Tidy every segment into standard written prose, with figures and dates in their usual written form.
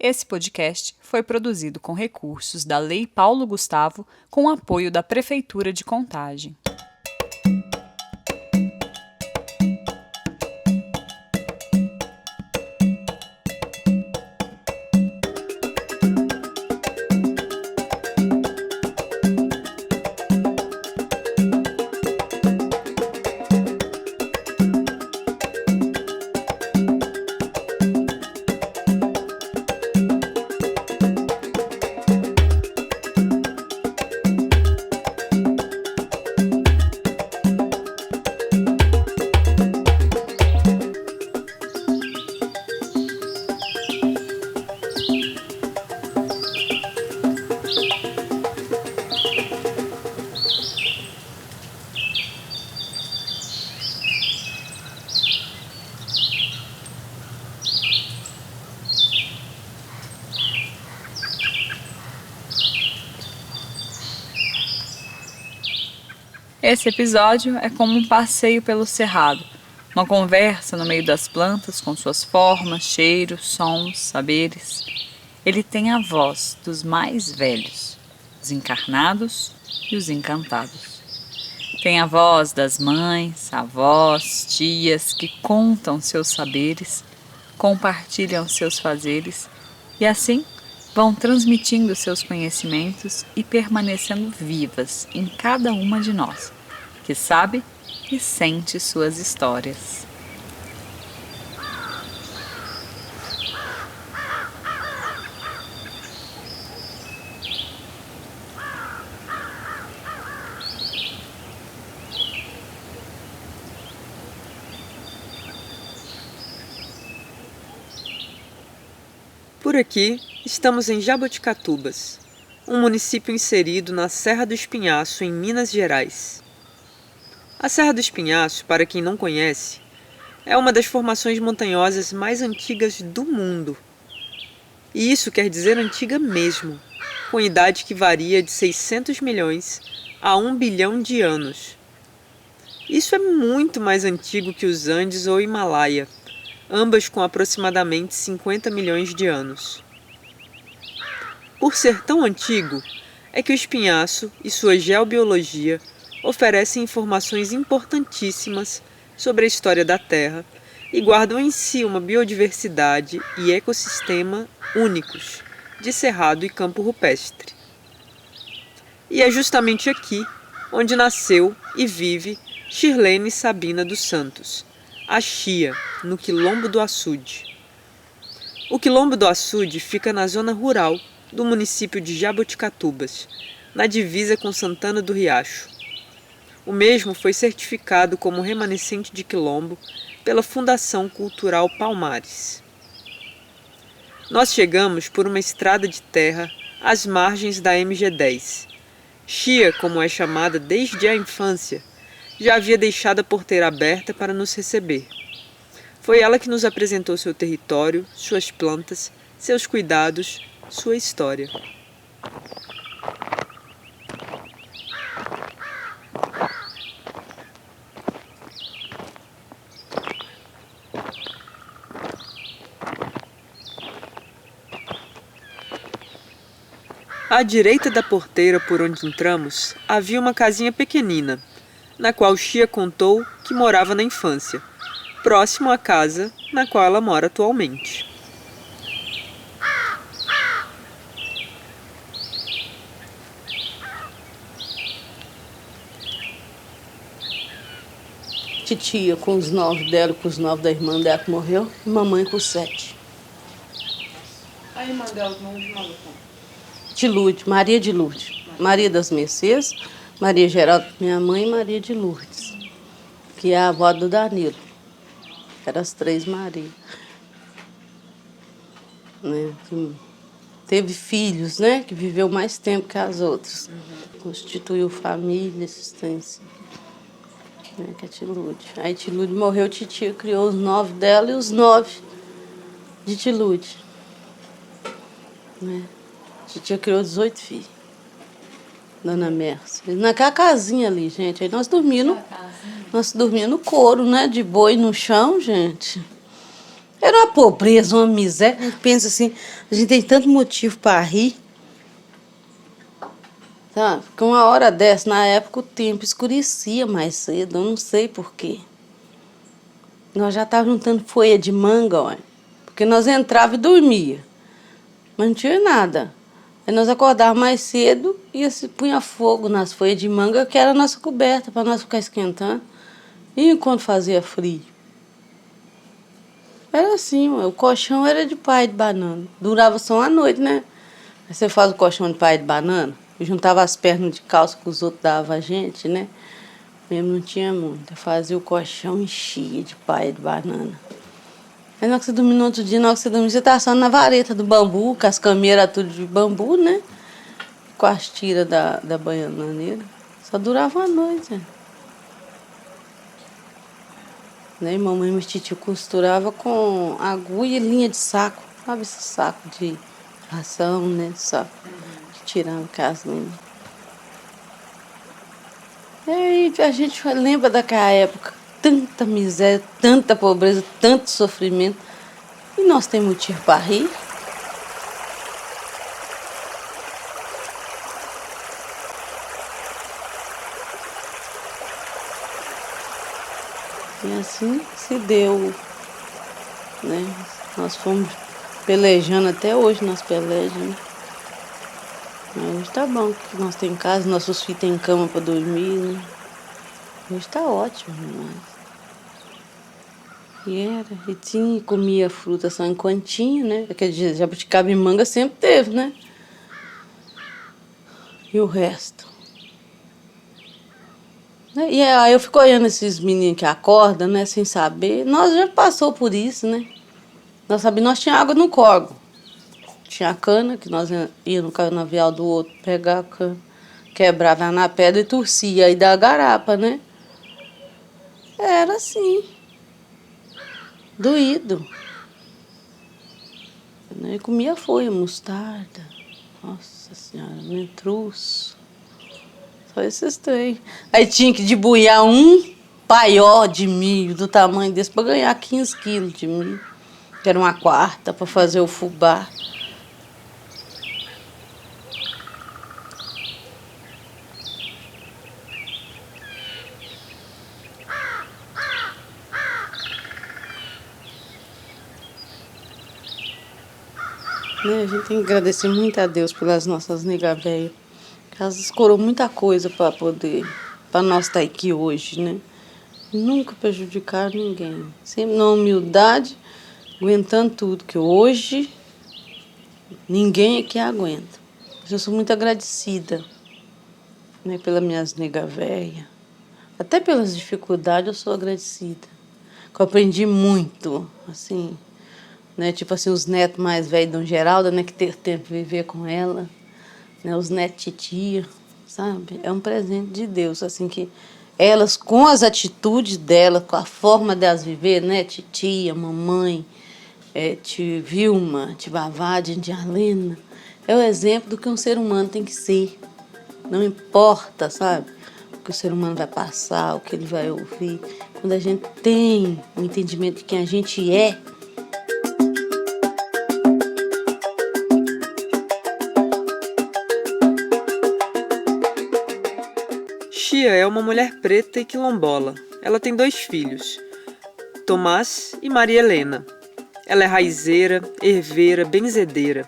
Esse podcast foi produzido com recursos da Lei Paulo Gustavo, com apoio da Prefeitura de Contagem. Esse episódio é como um passeio pelo cerrado, uma conversa no meio das plantas com suas formas, cheiros, sons, saberes. Ele tem a voz dos mais velhos, os encarnados e os encantados. Tem a voz das mães, avós, tias que contam seus saberes, compartilham seus fazeres e assim vão transmitindo seus conhecimentos e permanecendo vivas em cada uma de nós, que sabe e sente suas histórias. Por aqui, estamos em Jaboticatubas, um município inserido na Serra do Espinhaço, em Minas Gerais. A Serra do Espinhaço, para quem não conhece, é uma das formações montanhosas mais antigas do mundo. E isso quer dizer antiga mesmo, com idade que varia de 600 milhões a 1 bilhão de anos. Isso é muito mais antigo que os Andes ou o Himalaia, ambas com aproximadamente 50 milhões de anos. Por ser tão antigo, é que o espinhaço e sua geobiologia oferecem informações importantíssimas sobre a história da Terra e guardam em si uma biodiversidade e ecossistema únicos, de cerrado e campo rupestre. E é justamente aqui onde nasceu e vive Shirlene Sabina dos Santos, a Chia, no Quilombo do Açude. O Quilombo do Açude fica na zona rural do município de Jaboticatubas, na divisa com Santana do Riacho. O mesmo foi certificado como remanescente de quilombo pela Fundação Cultural Palmares. Nós chegamos por uma estrada de terra às margens da MG10. Chia, como é chamada desde a infância, já havia deixado a porteira aberta para nos receber. Foi ela que nos apresentou seu território, suas plantas, seus cuidados, sua história. À direita da porteira por onde entramos, havia uma casinha pequenina, na qual Chia contou que morava na infância, próximo à casa na qual ela mora atualmente. Titia com os 9 dela, com os 9 da irmã dela que morreu, e mamãe com os 7. A irmã dela não chamava como? De Lourdes, Maria de Lourdes. Maria das Mercês, Maria Geralda, minha mãe, e Maria de Lourdes, que é a avó do Danilo. Eram as 3 Marias. Né? Teve filhos, né? Que viveu mais tempo que as outras. Constituiu família, assistência. Né? Que é a Tilude. Aí Tilude morreu, titia criou os 9 dela e os 9 de Tilude. Né? Titia criou 18 filhos. Dona Merce. Naquela casinha ali, gente. Aí nós dormíamos no couro, né? De boi no chão, gente. Era uma pobreza, uma miséria. A gente pensa assim, a gente tem tanto motivo para rir. Sabe? Porque uma hora dessa, na época, o tempo escurecia mais cedo, eu não sei porquê. Nós já estávamos juntando folha de manga, ó, porque nós entrava e dormia, mas não tinha nada. Aí nós acordávamos mais cedo e punha fogo nas folhas de manga, que era a nossa coberta, para nós ficar esquentando. E enquanto fazia frio. Era assim, ó, o colchão era de palha de banana. Durava só uma noite, né? Aí você faz o colchão de palha de banana, e juntava as pernas de calça que os outros davam a gente, né? Mesmo não tinha muito. Eu fazia o colchão enchia de palha de banana. Aí na hora que você dormia no outro dia, na hora que você dormia, você estava só na vareta do bambu, com as cameiras tudo de bambu, né? Com as tiras da bananeira. Só durava uma noite, né? E mamãe e meu tio costurava com agulha e linha de saco. Sabe esse saco de ração, né? Saco que tirava com as linhas. E aí a gente lembra daquela época. Tanta miséria, tanta pobreza, tanto sofrimento. E nós temos motivo para rir. E assim se deu, né? Nós fomos pelejando até hoje, nós pelejamos, né? Mas hoje tá bom, que nós temos casa, nossos filhos têm cama para dormir, né? Hoje tá ótimo, mas... E tinha, comia fruta só em quantinho, né? Quer dizer, jabuticaba e manga sempre teve, né? E o resto. E aí eu fico olhando esses meninos que acordam, né? Sem saber. Nós já passou por isso, né? Nós sabíamos, nós tínhamos água no córrego. Tinha a cana, que nós íamos no canavial do outro, pegar a cana, quebrava na pedra e torcia, aí da garapa, né? Era assim. Doído. E comia folha, mostarda. Nossa Senhora, mentruz. Só esses três. Aí tinha que debulhar um paió de milho do tamanho desse para ganhar 15 quilos de milho. Que era uma quarta para fazer o fubá. Né? A gente tem que agradecer muito a Deus pelas nossas negas velhas. Elas escorou muita coisa para nós estar aqui hoje, né? Nunca prejudicaram ninguém. Sempre na humildade, aguentando tudo, que hoje ninguém aqui aguenta. Eu sou muito agradecida, né, pelas minhas negas velhas. Até pelas dificuldades eu sou agradecida. Que eu aprendi muito, assim, né? Tipo assim, os netos mais velhos de Dona Geralda, né, que teve tempo de viver com ela, né, os netos de titia, sabe? É um presente de Deus, assim, que elas, com as atitudes delas, com a forma delas viver, né, titia, mamãe, tia Vilma, tia Vavá, tia Arlena, é o exemplo do que um ser humano tem que ser. Não importa, sabe, o que o ser humano vai passar, o que ele vai ouvir. Quando a gente tem o entendimento de quem a gente é, Chia é uma mulher preta e quilombola. Ela tem 2 filhos, Tomás e Maria Helena. Ela é raizeira, herveira, benzedeira.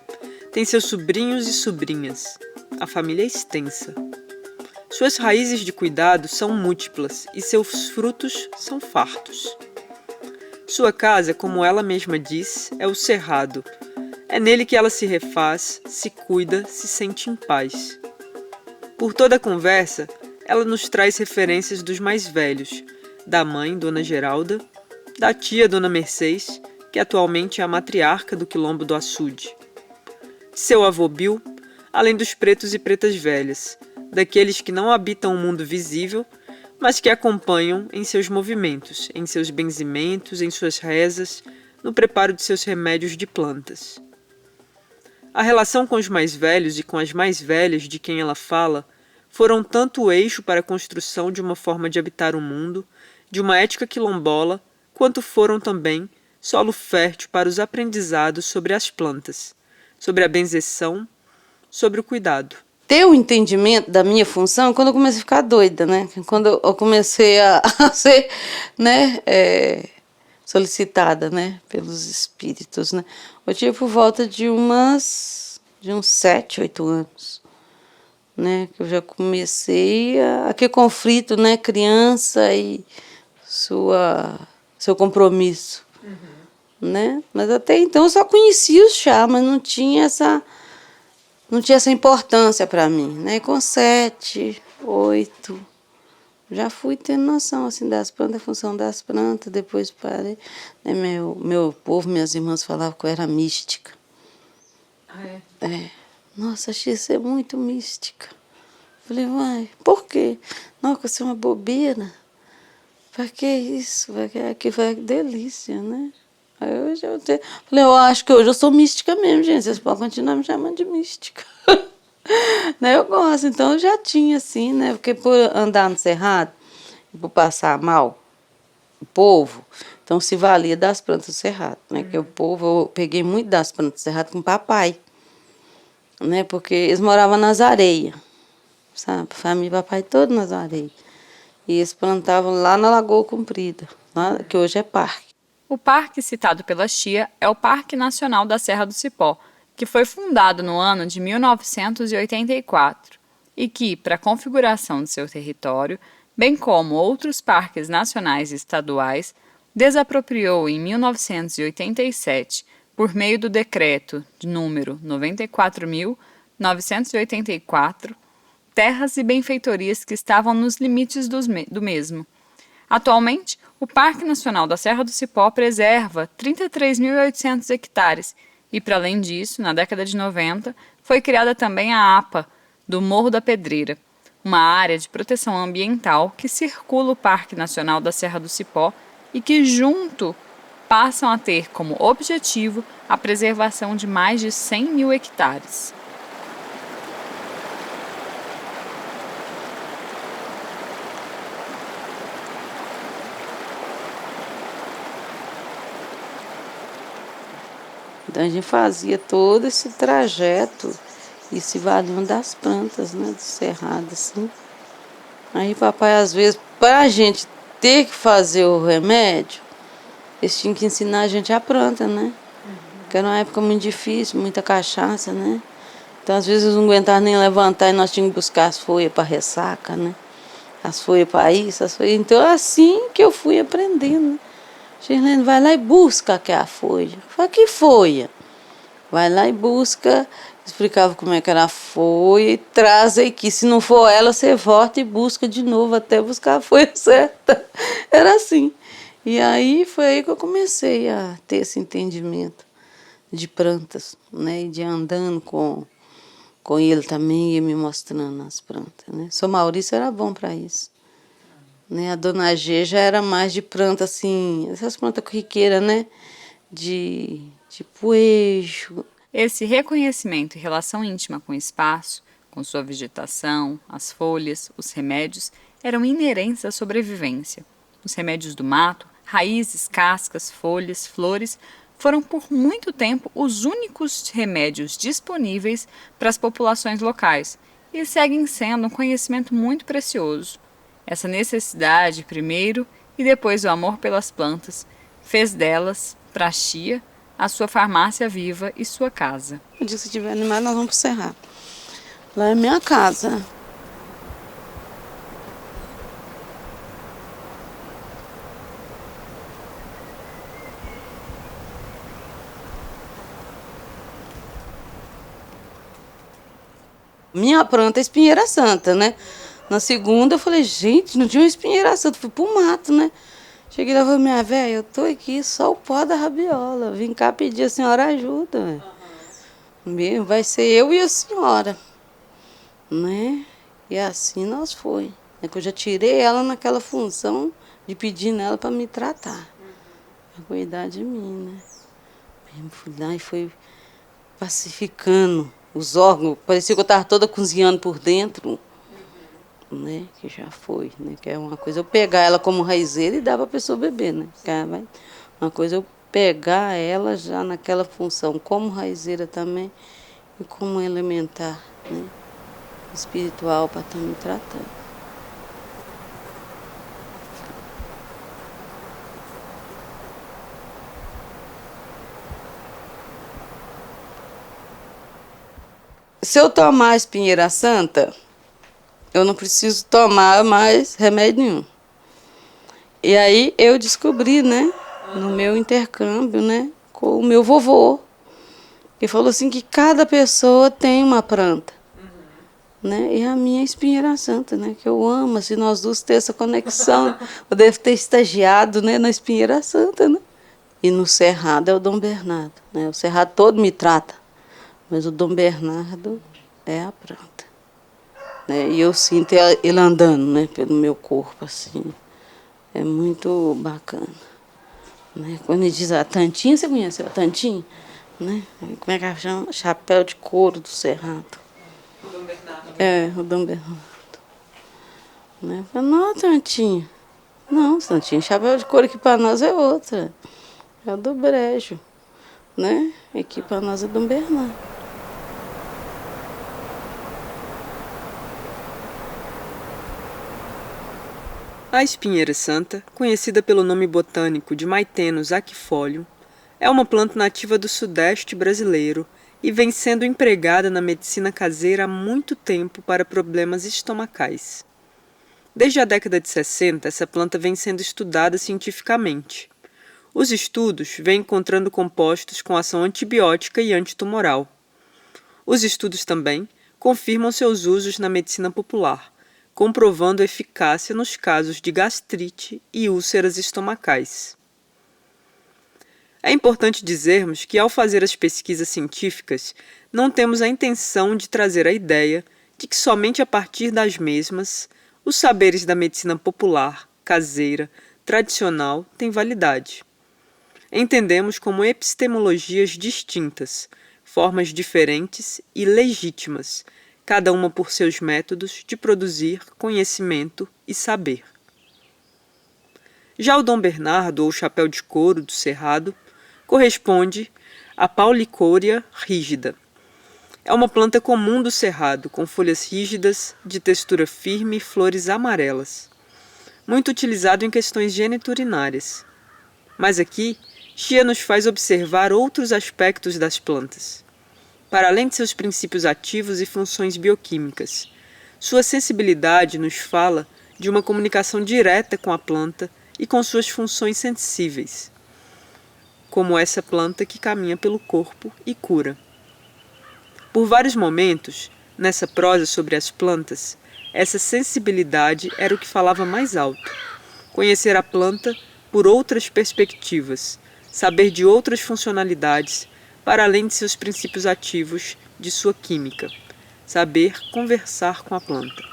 Tem seus sobrinhos e sobrinhas. A família é extensa. Suas raízes de cuidado são múltiplas e seus frutos são fartos. Sua casa, como ela mesma diz, é o cerrado. É nele que ela se refaz, se cuida, se sente em paz. Por toda a conversa, ela nos traz referências dos mais velhos, da mãe, Dona Geralda, da tia, Dona Mercês, que atualmente é a matriarca do Quilombo do Açude, de seu avô Bill, além dos pretos e pretas velhas, daqueles que não habitam o mundo visível, mas que acompanham em seus movimentos, em seus benzimentos, em suas rezas, no preparo de seus remédios de plantas. A relação com os mais velhos e com as mais velhas de quem ela fala foram tanto o eixo para a construção de uma forma de habitar o mundo, de uma ética quilombola, quanto foram também, solo fértil para os aprendizados sobre as plantas, sobre a benzeção, sobre o cuidado. Ter o entendimento da minha função quando eu comecei a ficar doida, né? Quando eu comecei a ser, né, solicitada, né, pelos espíritos, né? Eu tive por volta de uns 7, 8 anos, né? Que eu já comecei aquele conflito, né? Criança e seu compromisso, né? Mas até então eu só conhecia o chá, mas não tinha essa importância para mim, né? Com 7, 8, já fui tendo noção assim das plantas, a função das plantas. Depois parei, né? Meu povo, minhas irmãs falavam que eu era mística. Nossa, achei isso muito mística. Falei, mãe, por quê? Nossa, isso é uma bobeira. Para que isso? Que foi delícia, né? Aí hoje falei, eu acho que hoje eu sou mística mesmo, gente. Vocês podem continuar me chamando de mística. Né, eu gosto, então eu já tinha assim, né? Porque por andar no cerrado, por passar mal, o povo, então se valia das plantas do cerrado, né? Que o povo, eu peguei muito das plantas do cerrado com o papai, né? Porque eles moravam nas areias, sabe? Família e papai todo nas areias. E eles plantavam lá na Lagoa Comprida, lá, que hoje é parque. O parque citado pela tia é o Parque Nacional da Serra do Cipó, que foi fundado no ano de 1984 e que, para a configuração de seu território, bem como outros parques nacionais e estaduais, desapropriou em 1987, por meio do decreto de número 94.984, terras e benfeitorias que estavam nos limites do mesmo. Atualmente, o Parque Nacional da Serra do Cipó preserva 33.800 hectares e, para além disso, na década de 90, foi criada também a APA, do Morro da Pedreira, uma área de proteção ambiental que circula o Parque Nacional da Serra do Cipó e que, junto, passam a ter como objetivo a preservação de mais de 100.000 hectares. Então a gente fazia todo esse trajeto e se valiam das plantas, né, do cerrado, assim. Aí papai, às vezes, para a gente ter que fazer o remédio, eles tinham que ensinar a gente a planta, né? Porque era uma época muito difícil, muita cachaça, né? Então, às vezes, não aguentavam nem levantar e nós tínhamos que buscar as folhas para ressaca, né? As folhas para isso, as folhas. Então, é assim que eu fui aprendendo, né? Girlene, vai lá e busca aquela folha. Eu falei, que folha? Vai lá e busca, explicava como é que era a folha e traz aqui. Se não for ela, você volta e busca de novo até buscar a folha certa. Era assim. E aí foi aí que eu comecei a ter esse entendimento de plantas, né? E de andando com ele também, ia me mostrando as plantas, né? Sou Maurício era bom para isso. Né? A dona G já era mais de planta, assim, essas plantas corriqueiras, né? De poejo. Esse reconhecimento e relação íntima com o espaço, com sua vegetação, as folhas, os remédios, eram inerentes à sobrevivência. Os remédios do mato, raízes, cascas, folhas, flores, foram por muito tempo os únicos remédios disponíveis para as populações locais e seguem sendo um conhecimento muito precioso. Essa necessidade, primeiro, e depois o amor pelas plantas, fez delas, para a tia, a sua farmácia viva e sua casa. Eu disse, se tiver animais, nós vamos pro cerrado. Lá é minha casa. Minha planta é espinheira santa, né? Na segunda eu falei, gente, não tinha uma espinheira santa, fui pro mato, né? Cheguei lá e falei, minha velha, eu tô aqui só o pó da rabiola. Vim cá pedir a senhora ajuda. Mesmo, vai ser eu e a senhora. Né? E assim nós foi. É que eu já tirei ela naquela função de pedir nela para me tratar. Pra cuidar de mim, né? Mesmo fui lá e fui pacificando os órgãos. Parecia que eu estava toda cozinhando por dentro. Né? Que já foi, né? Que é uma coisa eu pegar ela como raizeira e dar para a pessoa beber, né? Uma coisa eu pegar ela já naquela função como raizeira também e como elementar, né, espiritual para estar me tratando. Se eu tomar a espinheira santa, eu não preciso tomar mais remédio nenhum. E aí eu descobri, né, no meu intercâmbio, né, com o meu vovô, que falou assim que cada pessoa tem uma planta, né, e a minha é espinheira santa, né, que eu amo, assim, nós duas temos essa conexão. Eu devo ter estagiado, né, na espinheira santa, né. E no cerrado é o Dom Bernardo, né, o cerrado todo me trata, mas o Dom Bernardo é a planta, né, e eu sinto ele andando, né, pelo meu corpo, assim. É muito bacana, né? Quando ele diz a Tantinha, você conheceu a Tantinha? Né? Como é que ela chama? Chapéu de couro do Cerrado. O Dom Bernardo. É, o Dom Bernardo. Né? Eu falei, não, Tantinha. Não, Tantinha, chapéu de couro aqui para nós é outra. É o do Brejo. Né? Aqui para nós é Dom Bernardo. A espinheira santa, conhecida pelo nome botânico de Maitenus aquifolium, é uma planta nativa do sudeste brasileiro e vem sendo empregada na medicina caseira há muito tempo para problemas estomacais. Desde a década de 60, essa planta vem sendo estudada cientificamente. Os estudos vêm encontrando compostos com ação antibiótica e antitumoral. Os estudos também confirmam seus usos na medicina popular, comprovando eficácia nos casos de gastrite e úlceras estomacais. É importante dizermos que, ao fazer as pesquisas científicas, não temos a intenção de trazer a ideia de que somente a partir das mesmas os saberes da medicina popular, caseira, tradicional têm validade. Entendemos como epistemologias distintas, formas diferentes e legítimas, cada uma por seus métodos de produzir conhecimento e saber. Já o Dom Bernardo, ou chapéu de couro do Cerrado, corresponde à Paulicória rígida. É uma planta comum do Cerrado, com folhas rígidas, de textura firme e flores amarelas. Muito utilizado em questões geniturinárias. Mas aqui, Xia nos faz observar outros aspectos das plantas. Para além de seus princípios ativos e funções bioquímicas, sua sensibilidade nos fala de uma comunicação direta com a planta e com suas funções sensíveis, como essa planta que caminha pelo corpo e cura. Por vários momentos, nessa prosa sobre as plantas, essa sensibilidade era o que falava mais alto. Conhecer a planta por outras perspectivas, saber de outras funcionalidades, para além de seus princípios ativos, de sua química. Saber conversar com a planta.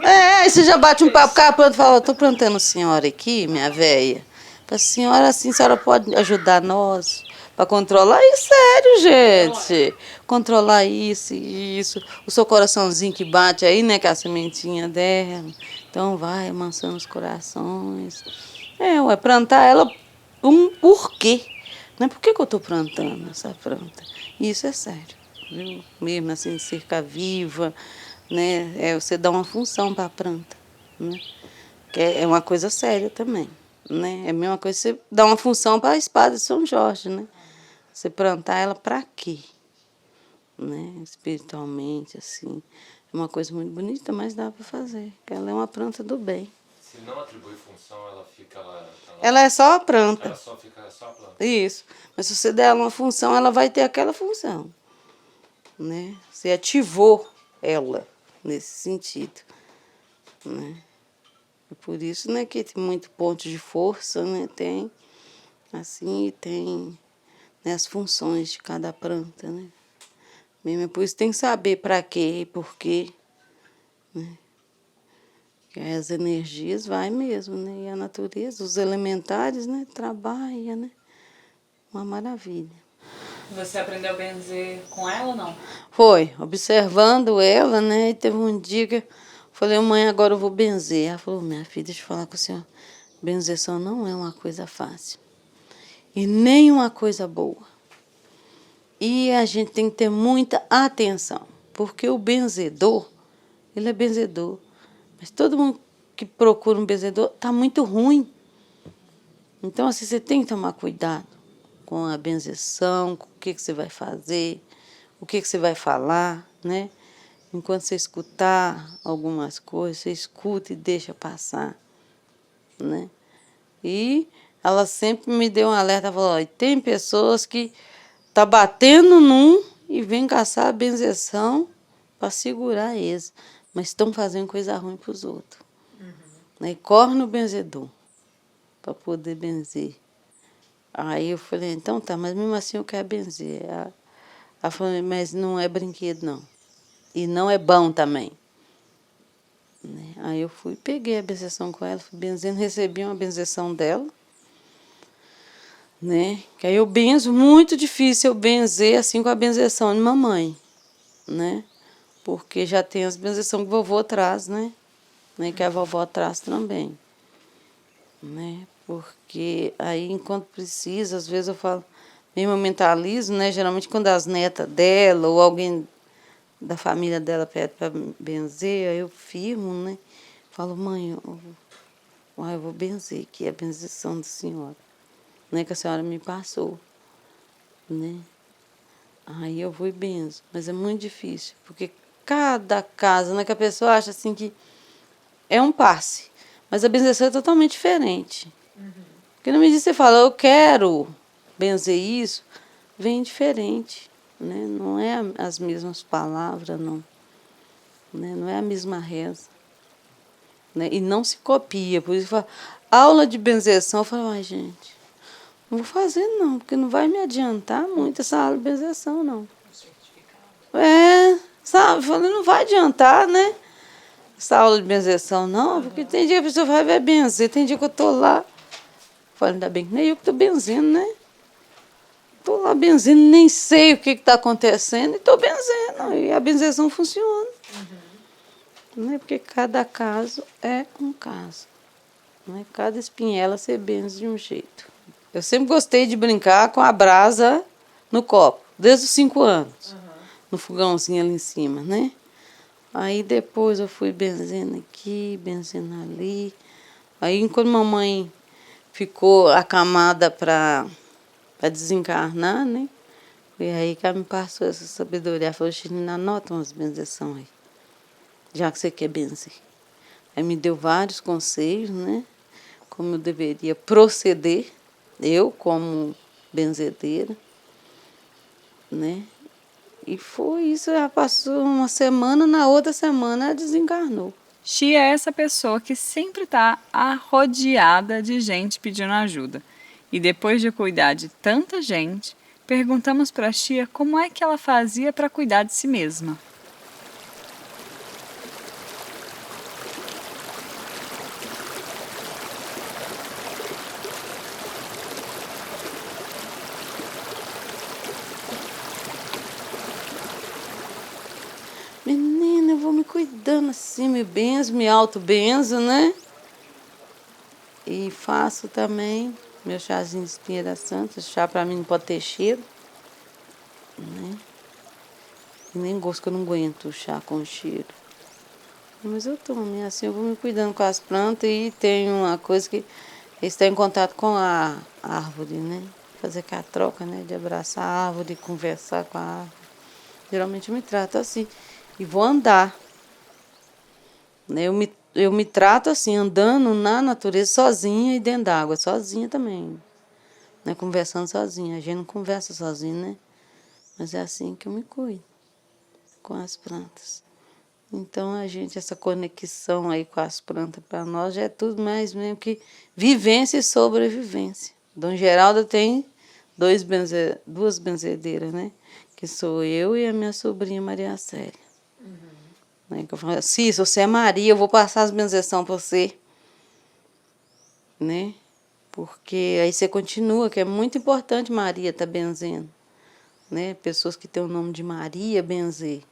Aí você já bate um papo com a planta e fala, estou plantando a senhora aqui, minha velha. A senhora, assim, a senhora pode ajudar nós para controlar isso, sério, gente. Controlar isso e isso. O seu coraçãozinho que bate aí, né, com a sementinha dela. Então vai amansando os corações. Ué, plantar ela um porquê. Né? Por que eu estou plantando essa planta? Isso é sério, viu? Mesmo assim, cerca viva, né? Você dá uma função para a planta, né? Que é uma coisa séria também, né? É a mesma coisa que você dá uma função para a espada de São Jorge, né? Você plantar ela para quê? Né? Espiritualmente, assim. É uma coisa muito bonita, mas dá para fazer. Ela é uma planta do bem. Se não atribui função, ela fica lá. Ela é só a planta. Ela só fica só a planta. Isso. Mas se você der ela uma função, ela vai ter aquela função, né? Você ativou ela nesse sentido, né? E por isso, né, que tem muito ponto de força, né? Tem assim, e tem, né, as funções de cada planta, né? Mesmo é por isso tem que saber para quê e por quê, né? Que as energias vai mesmo, né? E a natureza, os elementares, né? Trabalha, né? Uma maravilha. Você aprendeu a benzer com ela ou não? Foi, observando ela, né? E teve um dia que eu falei, mãe, agora eu vou benzer. Ela falou, minha filha, deixa eu falar com a senhora. Benzeção não é uma coisa fácil. E nem uma coisa boa. E a gente tem que ter muita atenção. Porque o benzedor, ele é benzedor. Mas todo mundo que procura um benzedor está muito ruim. Então, assim, você tem que tomar cuidado com a benzeção, com o que você vai fazer, o que você vai falar, né? Enquanto você escutar algumas coisas, você escuta e deixa passar, né? E ela sempre me deu um alerta, falou, olha, tem pessoas que tá batendo num e vem caçar a benzeção para segurar eles, mas estão fazendo coisa ruim para os outros. Né? E corre no benzedor para poder benzer. Aí eu falei, então tá, mas mesmo assim eu quero benzer. Ela falou, mas não é brinquedo não. E não é bom também. Né? Aí eu fui, peguei a benzeção com ela, fui benzendo, recebi uma benzeção dela. Né? Que aí eu benzo, muito difícil eu benzer assim com a benzeção de mamãe. Né? Porque já tem as benzeções que vovô traz, né? Que a vovó traz também. Né? Porque aí, enquanto precisa, às vezes eu falo, mesmo eu mentalizo, né? Geralmente quando as netas dela ou alguém da família dela pede para benzer, aí eu firmo, né? Falo, mãe, eu vou benzer, que é a benzeção da senhora, né? Que a senhora me passou, né? Aí eu vou e benzo, mas é muito difícil, porque cada casa, né? Que a pessoa acha assim que é um passe, mas a benzeção é totalmente diferente. Porque não me diz, você fala, eu quero benzer isso, vem diferente, né? Não é as mesmas palavras, não. Né? Não é a mesma reza. Né? E não se copia. Por isso, fala, aula de benzeção, eu falo, ai, gente, não vou fazer não, porque não vai me adiantar muito essa aula de benzeção, não. Sabe? Eu falei, não vai adiantar, né? Essa aula de benzeção, não, porque tem dia que a pessoa vai benzer, tem dia que eu tô lá. Falei, ainda bem que nem eu que estou benzendo, né? Estou lá benzendo, nem sei o que está acontecendo e estou benzendo. E a benzeção funciona. Né? Porque cada caso é um caso. Né? Cada espinhela você benze de um jeito. Eu sempre gostei de brincar com a brasa no copo, desde os 5 anos. No fogãozinho ali em cima, né? Aí depois eu fui benzendo aqui, benzendo ali. Aí quando mamãe ficou acamada para desencarnar, né? E aí que ela me passou essa sabedoria. Ela falou, Chilina, anota umas benzeções aí, já que você quer benzer. Aí me deu vários conselhos, né? Como eu deveria proceder, eu como benzedeira, né? E foi isso, já passou uma semana, na outra semana ela desencarnou. Chia é essa pessoa que sempre está arrodeada de gente pedindo ajuda. E depois de cuidar de tanta gente, perguntamos para a Chia como é que ela fazia para cuidar de si mesma. Menina, eu vou me cuidando assim, me benzo, me auto-benzo, né? E faço também meu chazinho de espinheira santa. Chá para mim não pode ter cheiro, né? E nem gosto, que eu não aguento chá com cheiro. Mas eu tomo, e assim eu vou me cuidando com as plantas e tem uma coisa que está em contato com a árvore, né? Fazer aquela troca, né? De abraçar a árvore, conversar com a árvore. Geralmente eu me trato assim. E vou andar. Né? Eu me trato assim, andando na natureza sozinha e dentro d'água, sozinha também. Né? Conversando sozinha. A gente não conversa sozinha, né? Mas é assim que eu me cuido, com as plantas. Então, essa conexão aí com as plantas, para nós, já é tudo mais mesmo que vivência e sobrevivência. Dom Geraldo tem duas benzedeiras, né? Que sou eu e a minha sobrinha Maria Célia. Né? Que eu falo, Cis, você é Maria, eu vou passar as benzeção para você. Né? Porque aí você continua, que é muito importante Maria estar benzendo. Né? Pessoas que têm o nome de Maria benzer.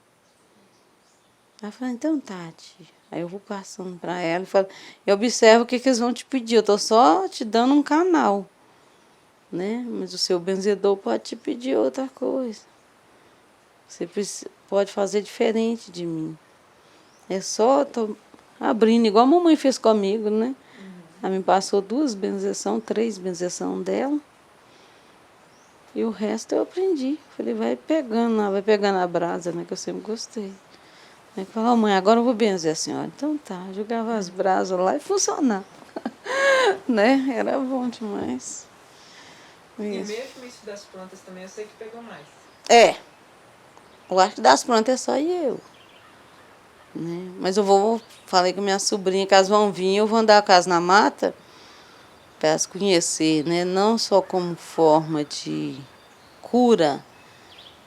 Ela fala, então tá, tia. Aí eu vou passando para ela e falo, eu observo o que eles vão te pedir, eu estou só te dando um canal. Né? Mas o seu benzedor pode te pedir outra coisa. Você pode fazer diferente de mim. É só tô abrindo, igual a mamãe fez comigo, né? Ela me passou 2 benzeção, 3 benzeção dela. E o resto eu aprendi. Falei, vai pegando a brasa, né? Que eu sempre gostei. Aí falou, mãe, agora eu vou benzer a senhora. Então tá, jogava as brasas lá e funcionava. Né? Era bom demais. E Isso. mesmo isso das plantas também, eu sei que pegou mais. É. Eu acho que das plantas é só eu. Né? Mas falei com minha sobrinha que elas vão vir, eu vou andar com elas na mata para elas conhecer, né? Não só como forma de cura,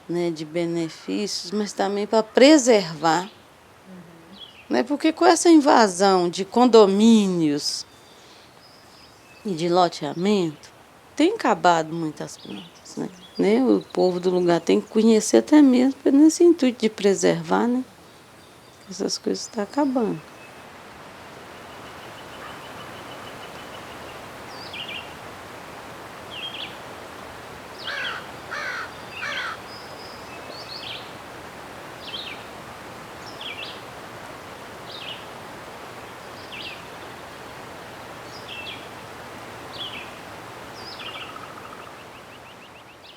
né? De benefícios, mas também para preservar. Né? Porque com essa invasão de condomínios e de loteamento, tem acabado muitas plantas. Né? O povo do lugar tem que conhecer até mesmo nesse intuito de preservar, né? Essas coisas estão acabando.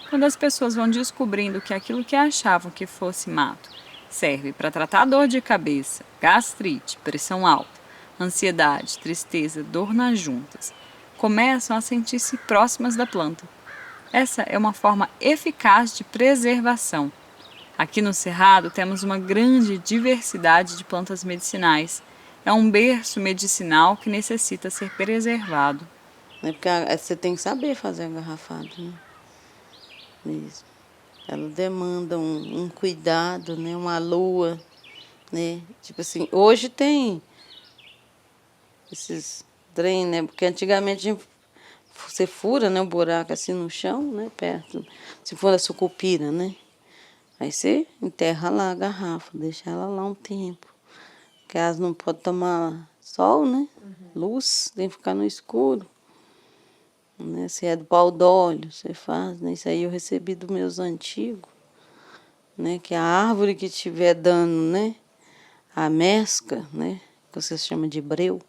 Quando as pessoas vão descobrindo que aquilo que achavam que fosse mato serve para tratar dor de cabeça, gastrite, pressão alta, ansiedade, tristeza, dor nas juntas, começam a sentir-se próximas da planta. Essa é uma forma eficaz de preservação. Aqui no Cerrado temos uma grande diversidade de plantas medicinais. É um berço medicinal que necessita ser preservado. Né? Porque você tem que saber fazer a garrafada, né? Mesmo. Ela demanda um cuidado, né? Uma lua, né? Tipo assim, hoje tem esses trem, né? Porque antigamente você fura, né? Um buraco assim no chão, né? Perto, se for a sucupira, né? Aí você enterra lá a garrafa, deixa ela lá um tempo. Porque elas não podem tomar sol, né? Luz, tem que ficar no escuro. Né? Se é do pau d'óleo, você faz, né? Isso aí eu recebi dos meus antigos, né? Que a árvore que estiver dando, né? A mesca, né? Que você chama de breu,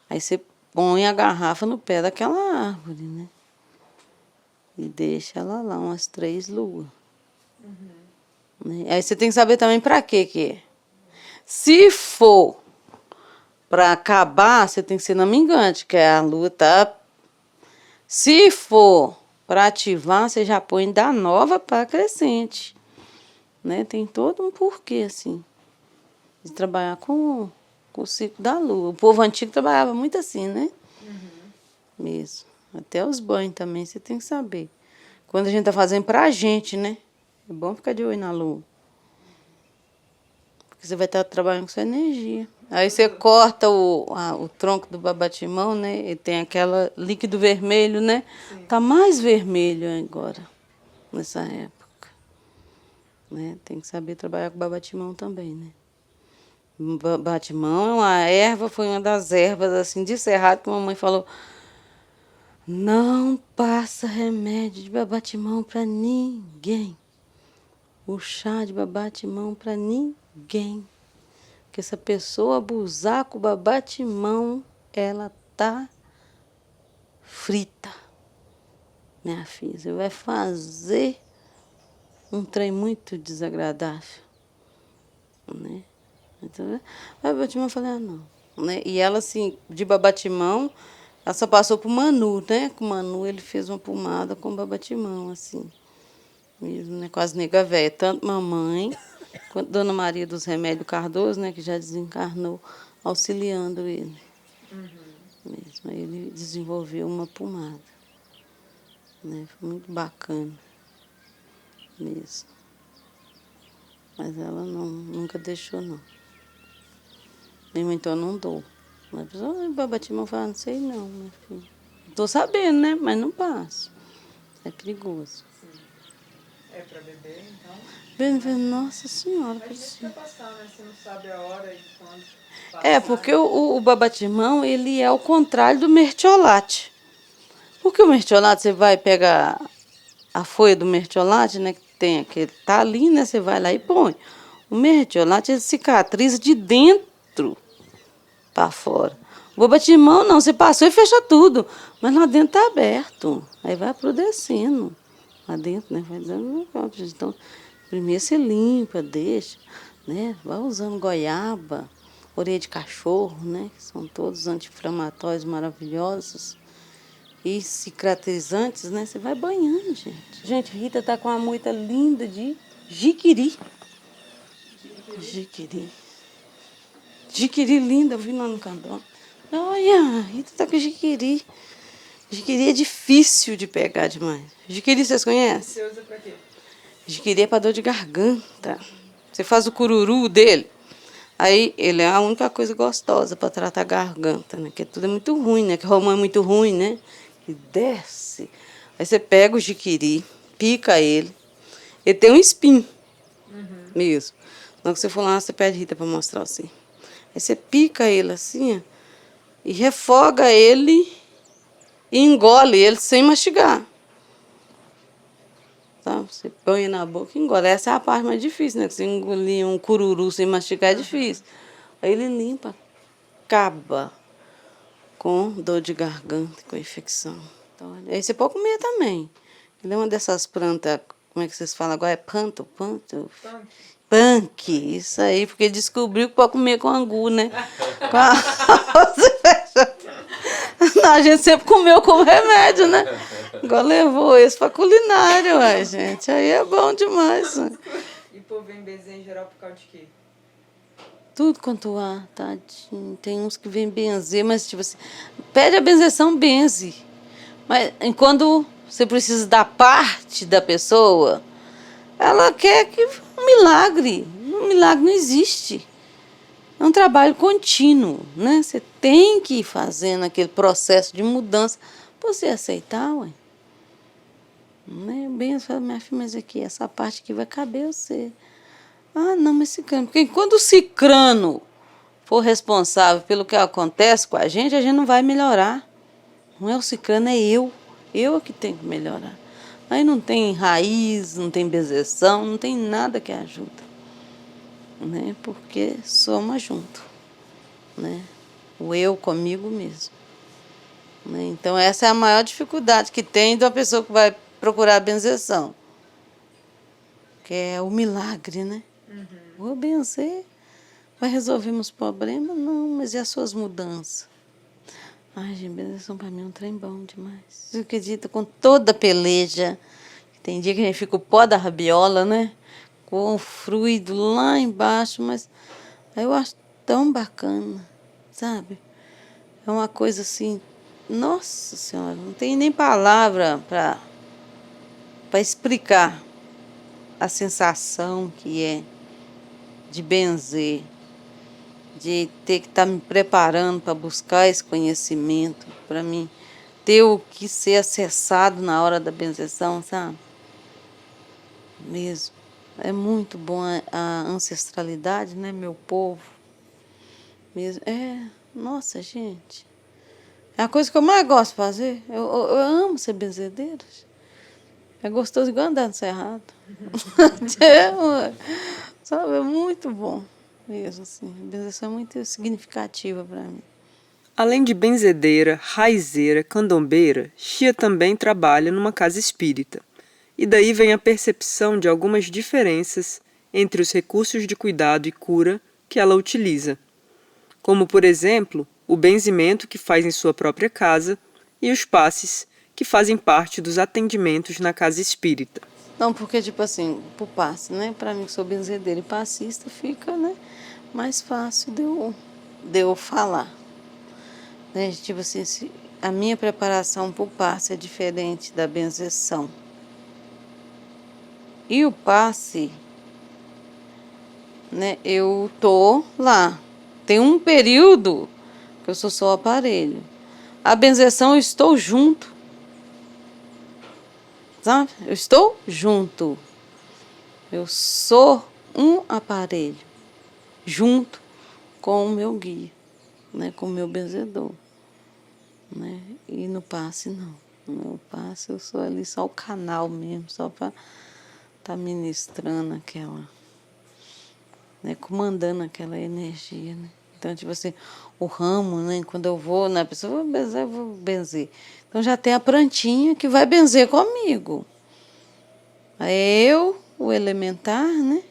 aí você põe a garrafa no pé daquela árvore, né? E deixa ela lá umas 3 luas. Né? Aí você tem que saber também para que é. Se for para acabar, você tem que ser namingante, que a lua tá. Se for para ativar, você já põe da nova para crescente. Né? Tem todo um porquê, assim, de trabalhar com o ciclo da lua. O povo antigo trabalhava muito assim, né? Mesmo. Até os banhos também, você tem que saber. Quando a gente tá fazendo pra gente, né? É bom ficar de olho na lua. Porque você vai estar trabalhando com sua energia. Aí você corta o tronco do babatimão, né? E tem aquela líquido vermelho, né? Sim. Tá mais vermelho agora, nessa época. Né? Tem que saber trabalhar com babatimão também, né? Babatimão é uma erva, foi uma das ervas, assim, de cerrado, que a mamãe falou, não passa remédio de babatimão para ninguém. O chá de babatimão para ninguém. Porque se a pessoa abusar com o babatimão, ela tá frita. Minha filha, você vai fazer um trem muito desagradável. Né? Então, babatimão, eu falei, não. Né? E ela, assim, de babatimão, ela só passou pro Manu, né? Com o Manu ele fez uma pomada com babatimão, assim. Mesmo, né? Com as nega velha. Tanto mamãe quanto Dona Maria dos Remédios Cardoso, né? Que já desencarnou, auxiliando ele. Mesmo. Aí ele desenvolveu uma pomada. Né? Foi muito bacana. Mesmo. Mas ela nunca deixou, não. Minha mãe, então eu não dou. Mas a pessoa, Babatimão fala, não sei não, minha filha. Tô sabendo, né? Mas não passo. É perigoso. É para beber, então? Nossa Senhora, Mas precisa. passar, né? Você não sabe a hora e quando É, porque o babatimão, ele é o contrário do mertiolate. Porque o mertiolate, você vai pegar a folha do mertiolate, né? Que tem aquele, tá ali, né? Você vai lá e põe. O mertiolate, ele cicatriza de dentro para fora. O babatimão, não, você passou e fecha tudo. Mas lá dentro tá aberto. Aí vai apodrecendo. Lá dentro, né? Vai dando. Então, primeiro você limpa, deixa, né? Vai usando goiaba, orelha de cachorro, né? Que são todos anti-inflamatórios maravilhosos. E cicatrizantes, né? Você vai banhando, gente. Gente, Rita tá com uma moita linda de jiquiri. Jiquiri. Jiquiri linda, eu vi lá no canto. Olha, Rita tá com jiquiri. Jiquiri é difícil de pegar demais. Jiquiri vocês conhecem? Você usa para quê? Jiquiri é para dor de garganta. Você faz o cururu dele. Aí ele é a única coisa gostosa para tratar a garganta, né? Que tudo é muito ruim, né? Que romã é muito ruim, né? E desce. Aí você pega o jiquiri, pica ele. Ele tem um espinho mesmo. Na hora que você for lá, você pede Rita para mostrar assim. Aí você pica ele assim, ó, e refoga ele e engole ele sem mastigar. Tá? Você põe na boca e engole. Essa é a parte mais difícil, né? Que você engolir um cururu sem mastigar é difícil. Aí ele limpa, acaba com dor de garganta, com infecção. Então, aí você pode comer também. Ele é uma dessas plantas, como é que vocês falam agora? É panto? Punk, isso aí, porque descobriu que pode comer com angu, né? Com arroz e feijão. Não, a gente sempre comeu como remédio, né? Agora levou esse pra culinária, ué, gente. Aí é bom demais. Ué. E por vem benzer em geral por causa de quê? Tudo quanto há, tadinho. Tem uns que vêm benzer, mas tipo assim, pede a benzeção, benze. Mas quando você precisa da parte da pessoa, ela quer que um milagre. Um milagre não existe. É um trabalho contínuo, né? Você tem que ir fazendo aquele processo de mudança para você aceitar, ué. Né? Bem, eu falo, minha filha, mas aqui, essa parte aqui vai caber você. Ah, não, mas cicrano. Porque quando o cicrano for responsável pelo que acontece com a gente não vai melhorar. Não é o cicrano, é eu. Eu é que tenho que melhorar. Aí não tem raiz, não tem benzeção, não tem nada que ajuda. Né? Porque somos juntos. Né? O eu comigo mesmo. Né? Então essa é a maior dificuldade que tem de uma pessoa que vai procurar a benzeção. Que é o milagre, né? Vou benzer, vai resolver meus problemas? Não, mas e as suas mudanças? Ai, gente, benzeção para mim é um trem bom demais. Você acredita, com toda a peleja, tem dia que a gente fica o pó da rabiola, né? Com o fluido lá embaixo, mas aí eu acho tão bacana, sabe? É uma coisa assim, nossa Senhora, não tem nem palavra para explicar a sensação que é de benzer, de ter que estar me preparando para buscar esse conhecimento, para mim ter o que ser acessado na hora da benzeção, sabe? Mesmo. É muito bom a ancestralidade, né, meu povo? Mesmo. Nossa, gente. É a coisa que eu mais gosto de fazer. Eu amo ser benzedeira. É gostoso igual andar no cerrado. Sabe, é muito bom mesmo, assim. A benzeção é muito significativa para mim. Além de benzedeira, raizeira, candombeira, Chia também trabalha numa casa espírita. E daí vem a percepção de algumas diferenças entre os recursos de cuidado e cura que ela utiliza, como, por exemplo, o benzimento que faz em sua própria casa e os passes que fazem parte dos atendimentos na casa espírita. Não, porque, tipo assim, pro passe, né? Para mim, que sou benzedeira e passista, fica, né, mais fácil de eu falar. Né? Tipo assim, a minha preparação pro passe é diferente da benzeção. E o passe né, eu tô lá. Tem um período que eu sou só aparelho. A benzeção eu estou junto. Sabe? Eu estou junto. Eu sou um aparelho junto com o meu guia, né, com o meu benzedor, né? E no passe não. No passe eu sou ali só o canal mesmo, só para estar ministrando aquela, né, comandando aquela energia, né? Então, tipo assim, o ramo, né, quando eu vou na pessoa, eu vou benzer. Então já tem a plantinha que vai benzer comigo. Aí eu, o elementar, né?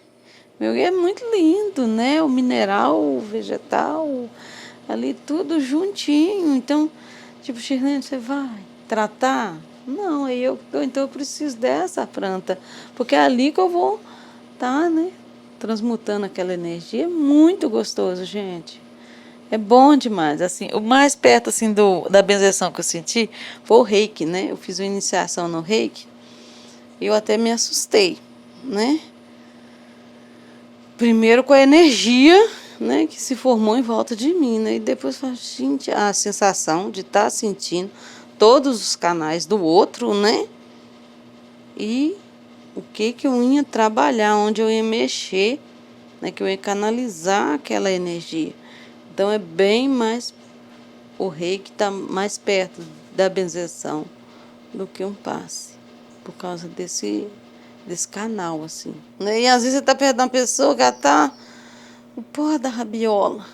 Meu guia é muito lindo, né? O mineral, o vegetal, ali tudo juntinho. Então, tipo, Shirlene, você vai tratar? Não, então eu preciso dessa planta, porque é ali que eu vou estar, né, transmutando aquela energia. É muito gostoso, gente. É bom demais. Assim, o mais perto assim da benzeção que eu senti foi o reiki, né? Eu fiz uma iniciação no reiki e eu até me assustei, né? Primeiro com a energia, né, que se formou em volta de mim, né? E depois falei, gente, a sensação de estar sentindo todos os canais do outro, né? E o que eu ia trabalhar, onde eu ia mexer, né, que eu ia canalizar aquela energia. Então é bem mais, o reiki está mais perto da benzeção do que um passe, por causa desse canal, assim, né? E às vezes você está perto de uma pessoa que ela está o porra da rabiola.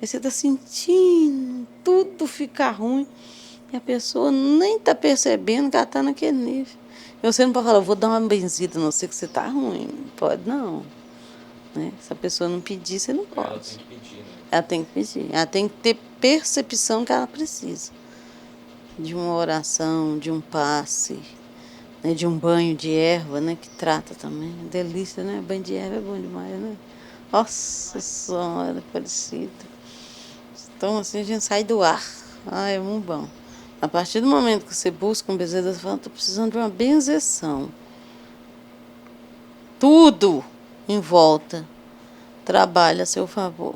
Aí você está sentindo tudo ficar ruim e a pessoa nem está percebendo que ela está naquele nível. E você não pode falar, eu vou dar uma benzida, não sei que você está ruim. Não pode, não. Né? Se a pessoa não pedir, você não pode. Ela tem que pedir, né? Ela tem que pedir. Ela tem que ter percepção que ela precisa. De uma oração, de um passe, né? De um banho de erva, né? Que trata também. Delícia, né? Banho de erva é bom demais, né? Nossa Senhora, parecido. Então, assim, a gente sai do ar. É muito bom. A partir do momento que você busca um benzedor, você fala, estou precisando de uma benzeção. Tudo em volta trabalha a seu favor.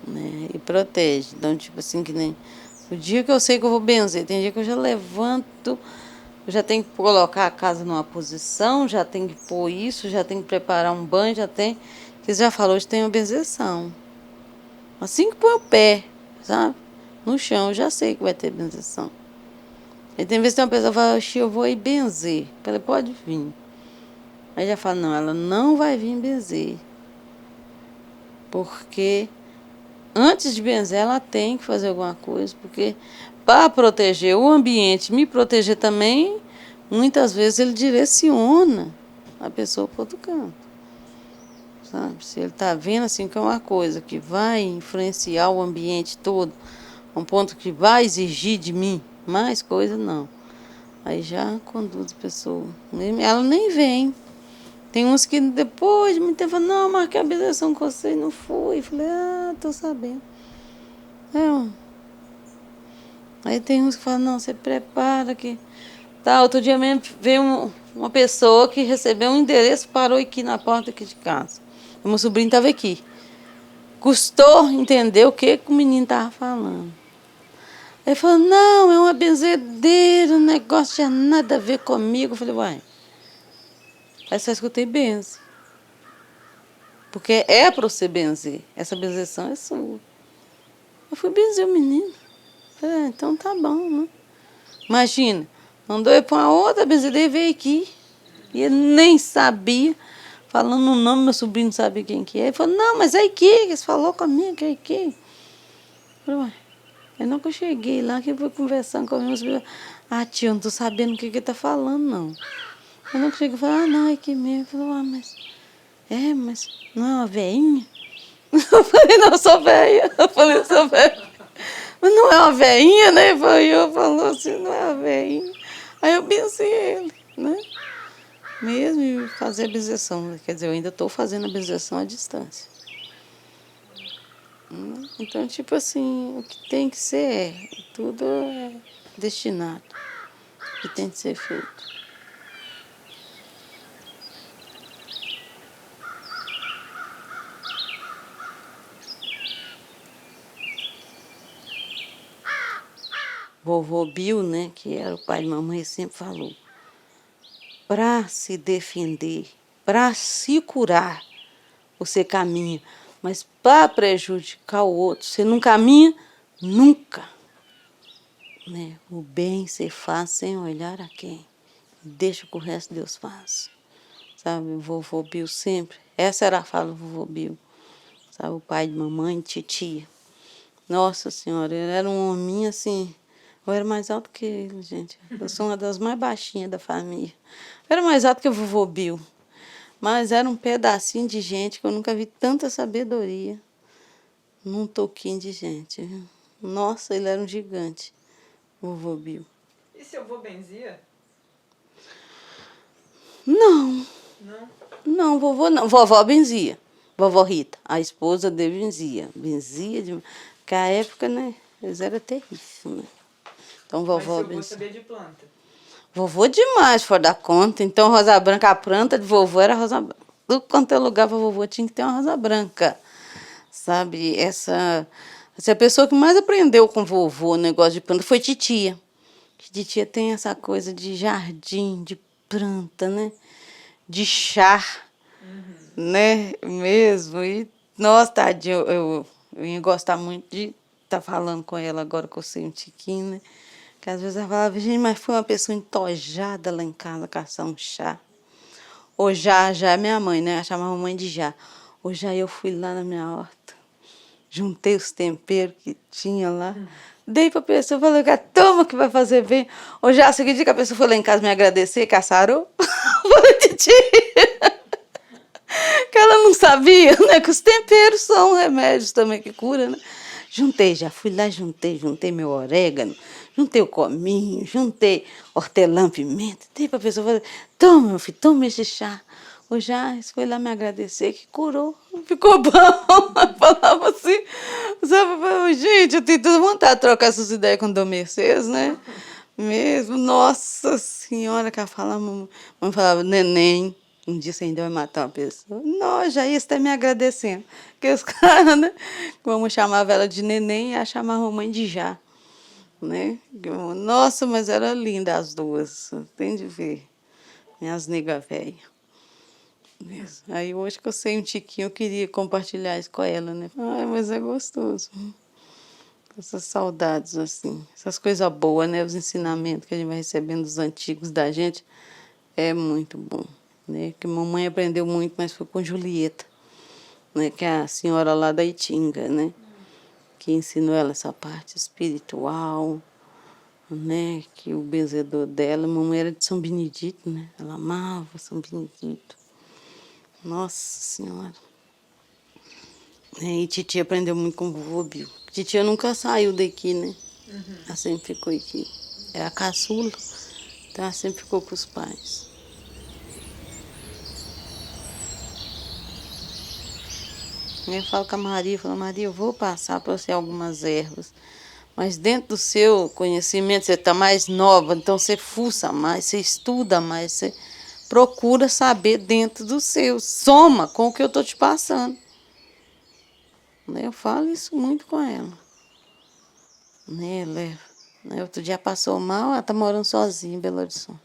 Né? E protege. Então, tipo assim, que nem o dia que eu sei que eu vou benzer, tem dia que eu já levanto, eu já tenho que colocar a casa numa posição, já tenho que pôr isso, já tenho que preparar um banho, já tem. Que você já falou, hoje tem uma benzeção. Assim que põe o pé, sabe? No chão, eu já sei que vai ter benzeção. E tem vezes que tem uma pessoa que fala, Xi, eu vou ir benzer. Eu falei, pode vir. Aí já fala, não, ela não vai vir benzer. Porque antes de benzer, ela tem que fazer alguma coisa. Porque para proteger o ambiente, me proteger também, muitas vezes ele direciona a pessoa para outro canto. Sabe? Se ele está vendo assim que é uma coisa que vai influenciar o ambiente todo, um ponto que vai exigir de mim mais coisa, não. Aí já conduz a pessoa. Ela nem vem. Tem uns que depois de muito tempo falam, não, marquei a benzeção com você e não fui. Falei, tô sabendo. Aí tem uns que falam, não, você prepara que... Tá, outro dia mesmo veio uma pessoa que recebeu um endereço, parou aqui na porta aqui de casa. O meu sobrinho estava aqui. Custou entender o que o menino estava falando. Ele falou, não, é uma benzedeira, o negócio tinha nada a ver comigo. Eu falei, uai, aí só escutei benze. Porque é para você benzer. Essa benzeção é sua. Eu fui benzer o menino. Falei, então tá bom, né? Imagina, mandou eu para uma outra benzedeira e veio aqui. E ele nem sabia. Falando o nome, meu sobrinho não sabia quem que é. Ele falou, não, mas é aqui, eles falou comigo que é aqui. Eu falei, uai. Aí não que eu cheguei lá, que eu fui conversando com meus filhos. Tia, eu não tô sabendo o que ele tá falando, não. Aí não que eu cheguei e falei, não, é aqui mesmo. Eu falei, mas não é uma veinha? Eu falei, não, eu sou velha. Eu falei, eu sou velha. Mas não é uma veinha, né? Eu falou assim, não é uma veinha. Aí eu pensei ele, né? Mesmo e fazer a benzeção. Quer dizer, eu ainda estou fazendo a benzeção à distância. Então, tipo assim, o que tem que ser tudo é destinado. O que tem que ser feito. vovô Bill, né, que era o pai de mamãe, sempre falou, para se defender, para se curar, você caminha, mas para prejudicar o outro, você não caminha nunca. Né? O bem você faz sem olhar a quem. Deixa que o resto Deus faz. Sabe, o vovô Bill sempre. Essa era a fala do vovô Bill. Sabe, o pai de mamãe, titia. Nossa Senhora, ele era um homem assim. Eu era mais alto que ele, gente. Eu sou uma das mais baixinhas da família. Eu era mais alto que o vovô Bill. Mas era um pedacinho de gente que eu nunca vi tanta sabedoria num toquinho de gente. Viu? Nossa, ele era um gigante, o vovô Bill. E seu avô benzia? Não, Não? não, vovô não. Vovó benzia. Vovó Rita, a esposa dele benzia. Benzia de... Porque a época, né, eles eram terríveis, né? Então, Mas vovó seu avô benzia. sabia de planta? Vovô demais, fora da conta. Então, rosa branca, a planta de vovô era rosa branca. Tudo quanto é lugar para vovô tinha que ter uma rosa branca. Sabe, essa a pessoa que mais aprendeu com vovô o negócio de planta foi titia. Titia tem essa coisa de jardim, de planta, né? De chá, né? Mesmo. E, nossa, tadinha, eu ia gostar muito de estar falando com ela agora que eu sei um tiquinho, né? Que às vezes ela falava, gente, mas foi uma pessoa entojada lá em casa caçar um chá. Ou já minha mãe, né? Ela chamava a mãe de já. Ou já eu fui lá na minha horta, juntei os temperos que tinha lá, dei para a pessoa, falei, toma que vai fazer bem. Ou já, seguinte que a pessoa foi lá em casa me agradecer, caçarou. Falei, titia, que ela não sabia, né? Que os temperos são remédios também que cura, né? Juntei, já fui lá, juntei meu orégano, juntei o cominho, juntei hortelã, pimenta, dei para a pessoa, falei, toma, meu filho, toma esse chá. O Jás foi lá me agradecer, que curou, ficou bom. Falava assim, sabe, gente, eu tenho toda vontade de trocar essas ideias com o Dom Mercedes, né? Mesmo, nossa senhora, que ela falava, mamãe falava, neném, um dia você ainda vai matar uma pessoa. Nossa, já ia estar me agradecendo. Porque os caras, né? Como chamava ela de neném, e ela chamava a mamãe de já, né? Nossa, mas era linda as duas, tem de ver. Minhas negas velhas. Aí hoje que eu sei um tiquinho, eu queria compartilhar isso com ela, né? Ai, mas é gostoso. Essas saudades, assim, essas coisas boas, né? Os ensinamentos que a gente vai recebendo dos antigos da gente, é muito bom, né? Que mamãe aprendeu muito, mas foi com Julieta, né? Que é a senhora lá da Itinga, né? Que ensinou ela essa parte espiritual, né? Que o benzedor dela, mamãe era de São Benedito, né? Ela amava São Benedito. Nossa Senhora. E titia aprendeu muito com o vovô Bill. Titia nunca saiu daqui, né? Ela sempre ficou aqui. É a caçula, então ela sempre ficou com os pais. Eu falo com a Maria, falo, Maria, eu vou passar para você algumas ervas, mas dentro do seu conhecimento, você está mais nova, então você fuça mais, você estuda mais, você procura saber dentro do seu, soma com o que eu estou te passando. Eu falo isso muito com ela. Outro dia passou mal, ela está morando sozinha em Belo Horizonte.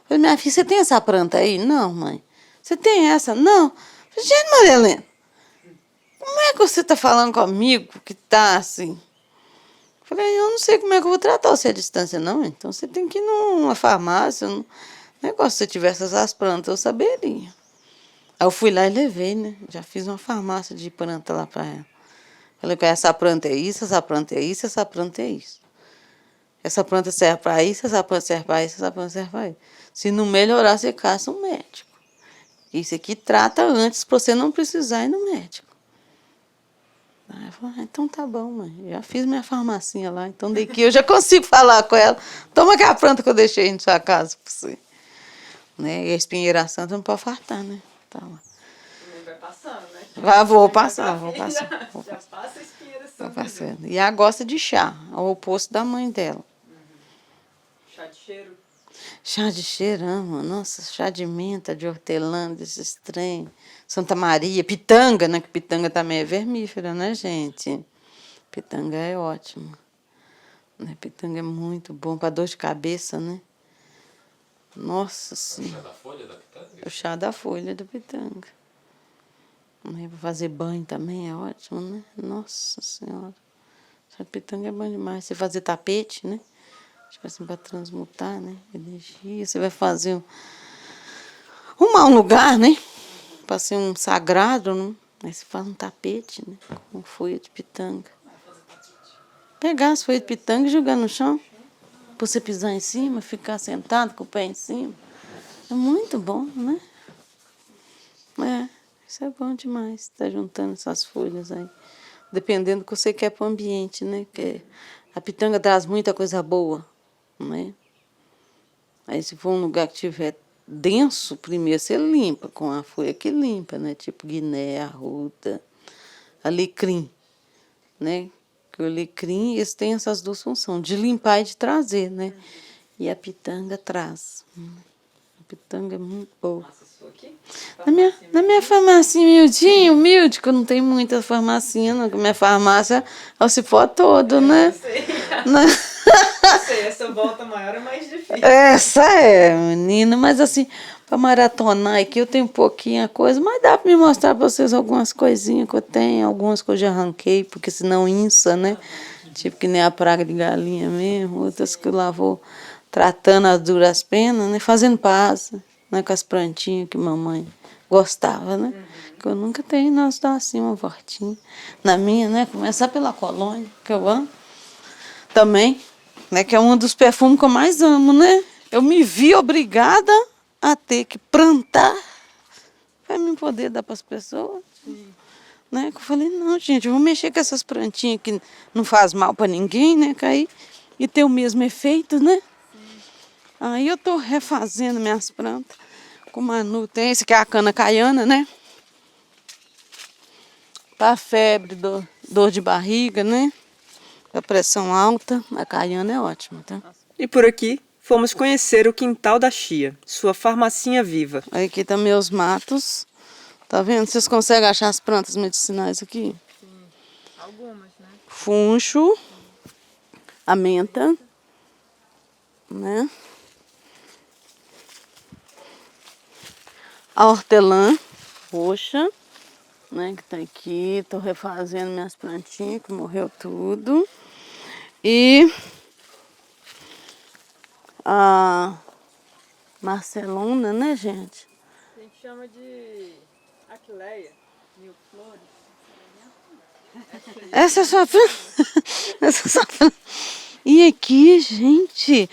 Falei, minha filha, você tem essa planta aí? Não, mãe. Você tem essa? Não. Falei, gente, Maria Helena, como é que você está falando comigo que está assim? Falei, eu não sei como é que eu vou tratar você à distância, não. Então você tem que ir numa farmácia. Negócio, se você tivesse essas plantas, eu saberia. Aí eu fui lá e levei, né? Já fiz uma farmácia de planta lá para ela. Falei, essa planta é isso, essa planta é isso, essa planta é isso. Essa planta serve para isso, essa planta serve para isso, essa planta serve para isso. Se não melhorar, você caça um médico. Isso aqui trata antes, para você não precisar ir no médico. Aí eu falei, então tá bom, mãe. Já fiz minha farmacinha lá, então daqui eu já consigo falar com ela. Toma aquela planta que eu deixei aí na sua casa para você. Né? E a espinheira santa não pode fartar, né? Tá lá. Vai passando, né? Vou passar. Já passa a espinheira santa. E ela gosta de chá, ao oposto da mãe dela. Chá de cheiro. Chá de cheiro, ama. Nossa, chá de menta, de hortelã, desses trem. Santa Maria, pitanga, né? Que pitanga também é vermífera, né, gente? Pitanga é ótima. Né? Pitanga é muito bom para dor de cabeça, né? Nossa O Senhora. chá da folha da pitanga? O chá da folha da pitanga. Né? Para fazer banho também é ótimo, né? Nossa Senhora. Chá de pitanga é bom demais. Você fazer tapete, né? Tipo assim, para transmutar, né? Energia. Você vai fazer arrumar um lugar, né? Para ser um sagrado, né? Aí você faz um tapete, né? Com folha de pitanga. Pegar as folhas de pitanga e jogar no chão. Pra você pisar em cima, ficar sentado com o pé em cima. É muito bom, né? É, isso é bom demais. Tá juntando essas folhas aí. Dependendo do que você quer pro ambiente, né? Porque a pitanga traz muita coisa boa, né? Aí se for um lugar que tiver denso, primeiro você limpa com a folha que limpa, né? Tipo guiné, arruda, alecrim, né? Que o alecrim, eles têm essas duas funções, de limpar e de trazer, né? E a pitanga traz. A pitanga é muito boa. Na minha farmácia humilde, que eu não tenho muita farmacinha, não. Minha farmácia é o cipó todo, né? Eu sei. Né? Eu sei, essa volta maior é mais difícil. Essa é, menina, mas assim, para maratonar aqui eu tenho pouquinha coisa, mas dá para me mostrar para vocês algumas coisinhas que eu tenho, algumas que eu já arranquei, porque senão inça, né? Tipo que nem a praga de galinha mesmo, outras que eu lá vou tratando as duras penas, né? Fazendo paz, né? Com as plantinhas que mamãe gostava, né? Que eu nunca tenho, nós dá assim uma hortinha. Na minha, né? Começar pela colônia, que eu amo também, né? Que é um dos perfumes que eu mais amo, né? Eu me vi obrigada a ter que plantar para me poder dar para as pessoas. Né? Que eu falei, não, gente, eu vou mexer com essas plantinhas que não faz mal para ninguém, né? Cair e ter o mesmo efeito, né? Aí eu tô refazendo minhas plantas com manutenção, que é a cana caiana, né? Para febre, dor de barriga, né? A pressão alta, a caiana é ótima, tá? E por aqui, fomos conhecer o quintal da Chia, sua farmacinha viva. Aí aqui tá meus matos. Tá vendo? Vocês conseguem achar as plantas medicinais aqui? Sim, algumas, né? Funcho, a menta, né? A hortelã roxa, né? Que tá aqui. Tô refazendo minhas plantinhas, que morreu tudo. E a marcelona, né, gente? A gente chama de Aquileia, mil flores. Essa é só planta. Essa é só planta. E aqui, gente,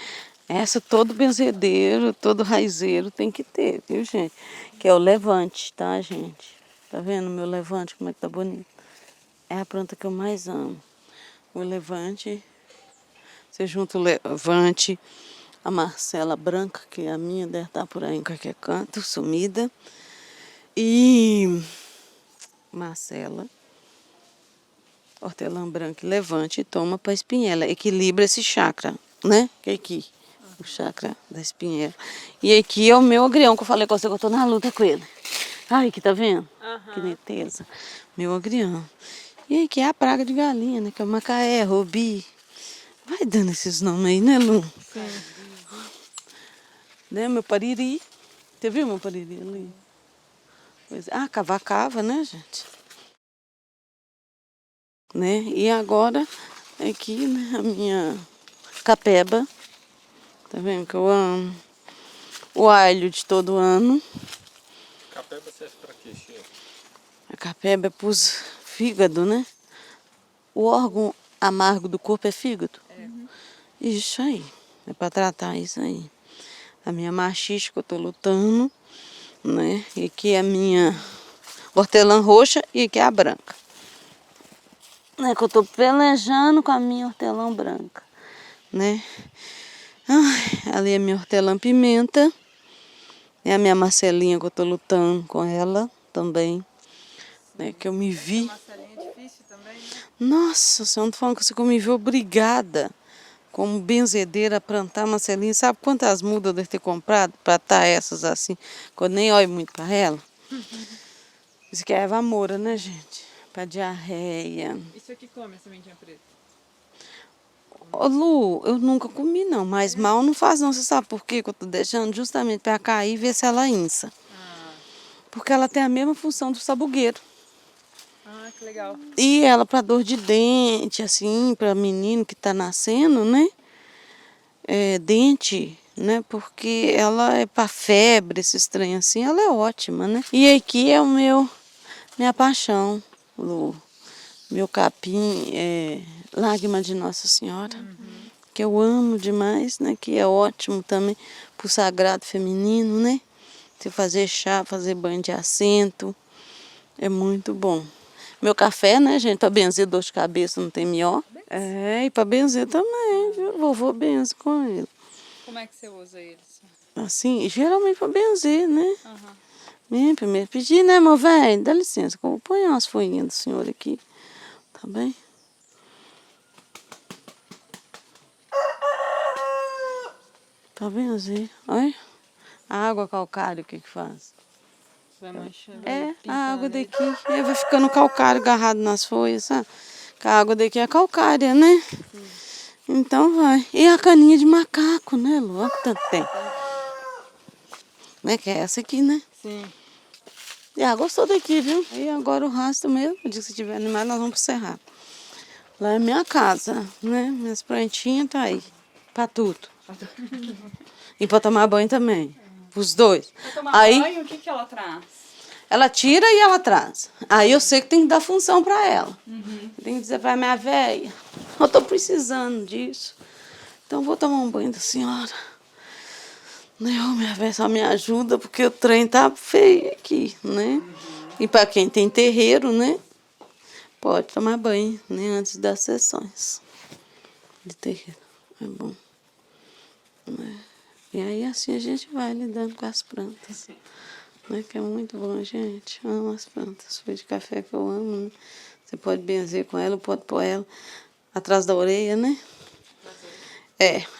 essa todo benzedeiro, todo raizeiro tem que ter, viu, gente? Que é o levante, tá, gente? Tá vendo o meu levante, como é que tá bonito? É a planta que eu mais amo. O levante, você junta o levante, a Marcela branca, que é a minha, deve estar por aí em qualquer canto, sumida. E Marcela, hortelã branca e levante e toma para espinhela. Equilibra esse chakra, né? Que é aqui, o chakra da espinhela. E aqui é o meu agrião, que eu falei com você que eu tô na luta com ele. Ai, aqui tá vendo? Que neteza. Meu agrião. E aqui é a praga de galinha, né? Que é o macaé, robi. Vai dando esses nomes aí, né, Lu? Sim. Né, meu pariri. Você viu meu pariri ali? Pois é. Ah, cavacava, né, gente? Né? E agora, aqui, né, a minha capeba. Tá vendo que eu amo? O alho de todo ano. Capeba serve pra quê, Chia? A capeba é pros fígado, né? O órgão amargo do corpo é fígado. Isso aí. É pra tratar isso aí. A minha machiste que eu tô lutando, né? E aqui é a minha hortelã roxa e aqui é a branca. Né? Que eu tô pelejando com a minha hortelã branca, né? Ai, ali é minha hortelã pimenta. É a minha Marcelinha que eu tô lutando com ela também. Né? Que eu me vi. Marcelinha é difícil também, né? Nossa, você não tô falando que eu me vi obrigada, como benzedeira, a plantar Marcelinha. Sabe quantas mudas eu devo ter comprado para estar essas assim, que eu nem olho muito para ela? Isso que é erva moura, né, gente? Para diarreia. Isso aqui come a sementinha preta. Ô, Lu, eu nunca comi não, mas mal não faz não. Você sabe por quê que eu tô deixando? Justamente para cair e ver se ela inça. Porque ela tem a mesma função do sabugueiro. Ah, que legal. E ela para dor de dente, assim, para menino que tá nascendo, né? Dente, né? Porque ela é para febre, esse trem assim, ela é ótima, né? E aqui é minha paixão, Lu. Meu capim é lágrima de Nossa Senhora, que eu amo demais, né? Que é ótimo também pro sagrado feminino, né? Você fazer chá, fazer banho de assento, é muito bom. Meu café, né, gente, para benzer dor de cabeça não tem melhor. E para benzer também, viu? Vovô benze com ele. Como é que você usa eles? Assim, geralmente para benzer, né? Primeiro pedir, né, meu velho? Dá licença, que eu vou pôr umas folhinhas do senhor aqui, tá bem? Tá benzer, olha. A água calcária, o que que faz? Vai manchando. A água daqui vai ficando calcário agarrado nas folhas, sabe? Que a água daqui é calcária, né? Então vai. E a caninha de macaco, né, Lu? Olha que tanto tem. Né? Que é essa aqui, né? Sim. E gostou daqui, viu? E agora o rastro mesmo. Eu disse que se tiver animais, nós vamos pro cerrado. Lá é minha casa, né? Minhas plantinhas tá aí. Pra tudo. E pra tomar banho também. Os dois. Pra tomar Aí, banho, o que que ela traz? ela tira e ela traz. Aí eu sei que tem que dar função pra ela. Tem que dizer pra minha velha, eu tô precisando disso. Então vou tomar um banho da senhora. Minha velha só me ajuda porque o trem tá feio aqui, né? E pra quem tem terreiro, né? Pode tomar banho, né? Antes das sessões de terreiro. É bom. Né? E aí assim a gente vai lidando com as plantas. Né? Que é muito bom, gente. Eu amo as plantas. Folha de café que eu amo, né? Você pode benzer com ela, pode pôr ela atrás da orelha, né?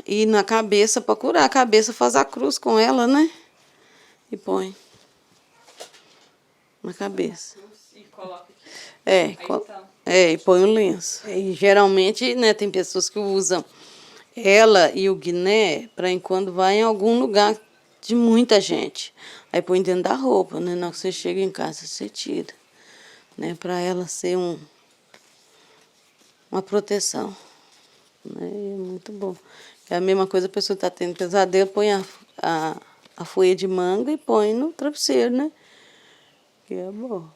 E na cabeça, para curar a cabeça, faz a cruz com ela, né? E põe na cabeça. E coloca aqui. E põe o lenço. E geralmente, né, tem pessoas que usam ela e o guiné para quando vai em algum lugar de muita gente. Aí põe dentro da roupa, né? Na hora que você chega em casa, você tira. Né? Para ela ser uma proteção. Né? E é muito bom. É a mesma coisa, a pessoa está tendo pesadelo, põe a folha de manga e põe no travesseiro, né? Que é bom.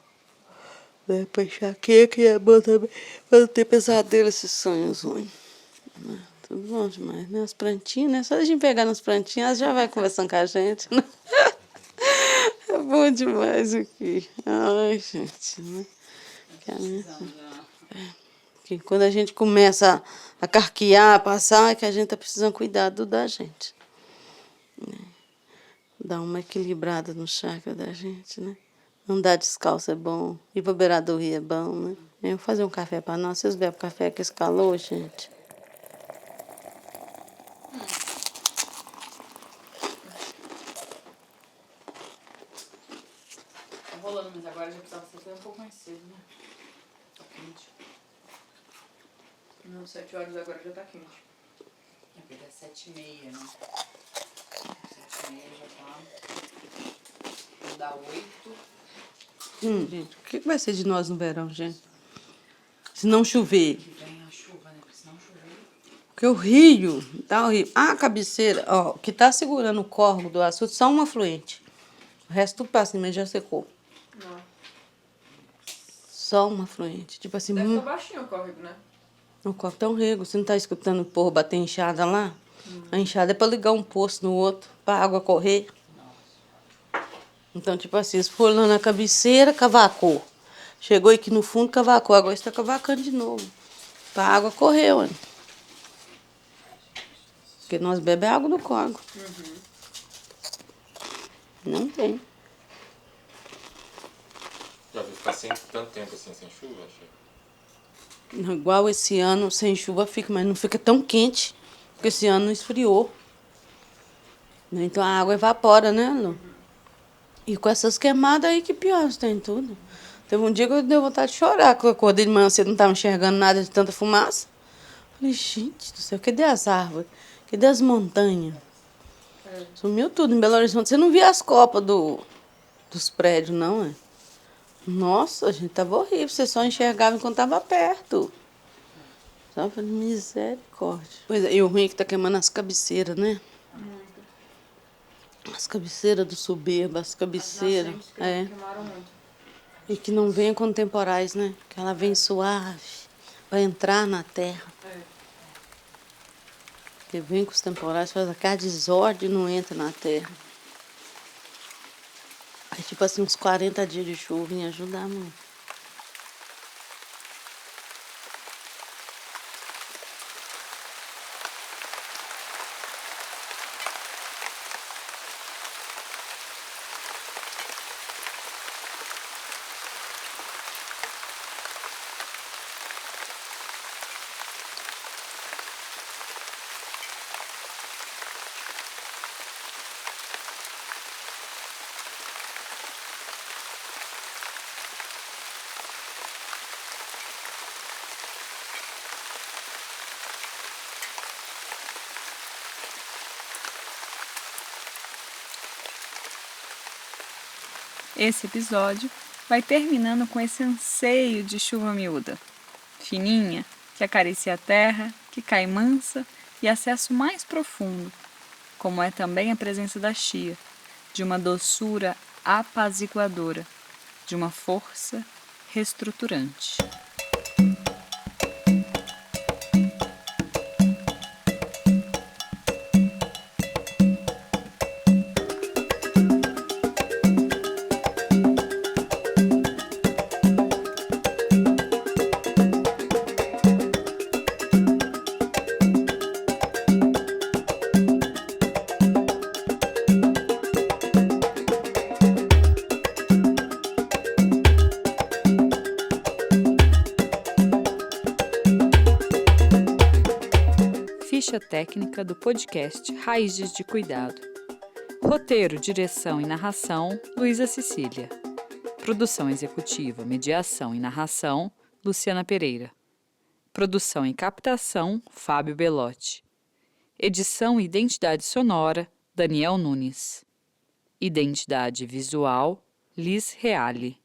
Né? Para enxaqueca, que é bom também. Para não ter pesadelo, esses sonhos ruins. Né? Tudo bom demais, né? As plantinhas, né? Só a gente pegar nas plantinhas, elas já vai conversando com a gente, né? É bom demais aqui. Ai, gente, né? Que quando a gente começa a carquear, a passar, é que a gente tá precisando cuidar da gente. Né? Dar uma equilibrada no chakra da gente, né? Andar descalço é bom. Ir pra beira do rio é bom, né? Eu vou fazer um café para nós. Vocês bebem café com esse calor, gente? Tá rolando, mas agora já precisava ser um pouco mais cedo, né? Tá quente. Não, 7 horas agora já tá quente. É 7h30, né? 7h30 já tá. Vou dar 8. Gente, o que vai ser de nós no verão, gente? Se não chover. Que vem a chuva, né? Porque se não chover. Porque o rio tá horrível. A cabeceira, ó, que tá segurando o córrego do açude, só um afluente. O resto tudo pra cima já secou. Não. Só um afluente. Tipo assim, Deve estar baixinho o córrego, né? o córrego tá um rego. Você não tá escutando o povo bater enxada lá? A enxada é pra ligar um poço no outro, pra água correr. Então, tipo assim, eles foram lá na cabeceira, cavacou. Chegou aqui no fundo, cavacou. Agora está cavacando de novo. Pra água correr, olha. Porque nós bebemos água do córrego. Não tem. Já viu ficar tanto tempo assim sem chuva, Chico? Não, igual esse ano, sem chuva fica, mas não fica tão quente. Porque esse ano esfriou. Então a água evapora, né, Lu? E com essas queimadas aí que pior tem tudo. Teve um dia que eu dei vontade de chorar, que eu acordei de manhã cedo, não estava enxergando nada de tanta fumaça. Falei, gente do céu, cadê as árvores? Cadê as montanhas? Sumiu tudo em Belo Horizonte. Você não via as copas dos prédios, não, é? Nossa, gente, tava horrível. Você só enxergava enquanto tava perto. Só falei, misericórdia. Pois é, e o ruim é que tá queimando as cabeceiras, né? As cabeceiras do soberbo, as cabeceiras. Queimaram muito. E que não venha com temporais, né? Que ela vem suave para entrar na terra. Que vem com os temporais, faz aquela desordem e não entra na terra. Aí, tipo assim, uns 40 dias de chuva em ajudar muito. Esse episódio vai terminando com esse anseio de chuva miúda, fininha, que acaricia a terra, que cai mansa e acesso mais profundo, como é também a presença da chia, de uma doçura apaziguadora, de uma força reestruturante. Ficha técnica do podcast Raízes de Cuidado. Roteiro, direção e narração, Luísa Cecília. Produção executiva, mediação e narração, Luciana Pereira. Produção e captação, Fábio Belotti. Edição e identidade sonora, Daniel Nunes. Identidade visual, Liz Reale.